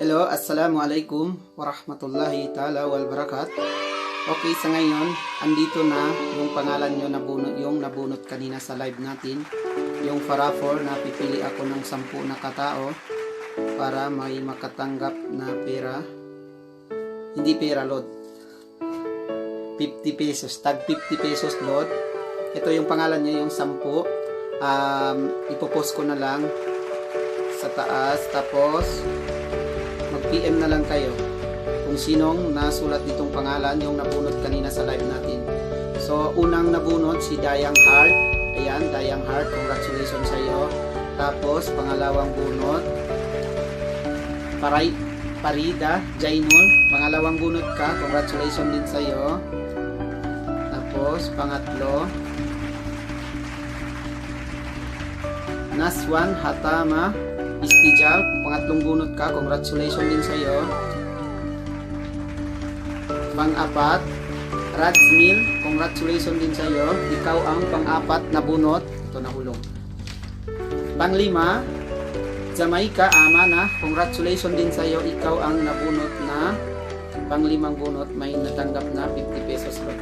Hello, Assalamualaikum warahmatullahi ta'ala walbarakat. Okay, sa ngayon, andito na yung pangalan nyo yung nabunot kanina sa live natin. Yung Farafor na pipili ako ng 10 na katao para may makatanggap na pera. Hindi pera, load. 50 pesos. Tag 50 pesos, load. Ito yung pangalan nyo, yung 10. Ipopost ko na lang sa taas. Tapos mag-PM na lang kayo kung sinong nasulat ditong pangalan yung nabunot kanina sa live natin. So, unang nabunot si Dayang Heart. Ayan, Dayang Heart, congratulations sa iyo. Tapos, pangalawang bunot, Parida Jainul, pangalawang bunot ka, congratulations din sa iyo. Tapos, pangatlo, Naswan Hatama Istijal, pangatlong bunot ka, congratulations din sa iyo. Pang-apat, Radzmil, congratulations din sa iyo. Ikaw ang pang-apat na bunot. Ito nahulog. Pang-lima, Jamaica Amana, congratulations din sa iyo. Ikaw ang nabunot na pang-limang bunot. May natanggap na 50 pesos ron.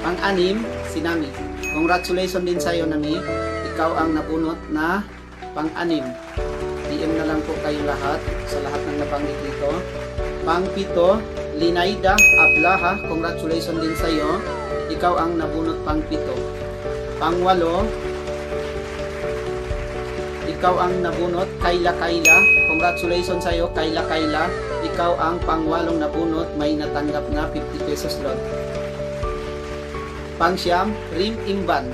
Pang-anim, si Nami, congratulations din sa iyo, Nami. Ikaw ang nabunot na pang-anim. DM na lang po kayo lahat sa lahat ng nabanggit dito. Pang-pito, Linaida Ablaha, congratulations din sa iyo. Ikaw ang nabunot pang-pito. Pang-walo, ikaw ang nabunot, Kayla, congratulations sa iyo, Kayla. Ikaw ang pang-walong nabunot, may natanggap na 50 pesos lot. Pang-siyam, Rim Ingban,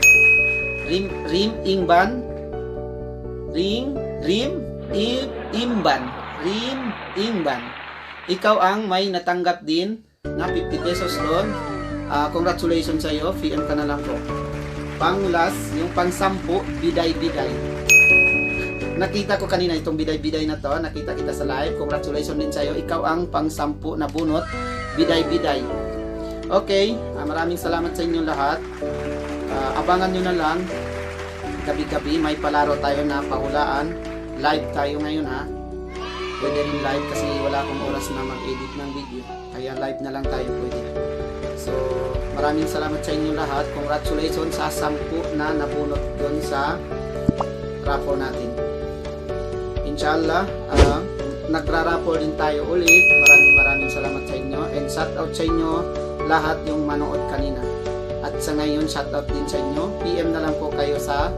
ikaw ang may natanggap din na 50 pesos loan. Congratulations sa iyo, PM ka na lang po. Pang-last, yung pang-10, Biday. Nakita ko kanina itong Biday na to, nakita kita sa live. Congratulations din sa iyo, ikaw ang pang-10 na bunot, Biday. Okay, maraming salamat sa inyo lahat. Abangan nyo na lang, gabi-gabi may palaro tayo na pahulaan. Live tayo ngayon ha. Pwede rin live kasi wala akong oras na mag-edit ng video. Kaya live na lang tayo pwede. So, maraming salamat sa inyo lahat. Congratulations sa 10 na nabunot doon sa raffle natin. Inshallah, nagra-raffle din tayo ulit. Maraming salamat sa inyo. And shout out sa inyo lahat yung manood kanina. At sa ngayon, shoutout din sa inyo. PM na lang po kayo sa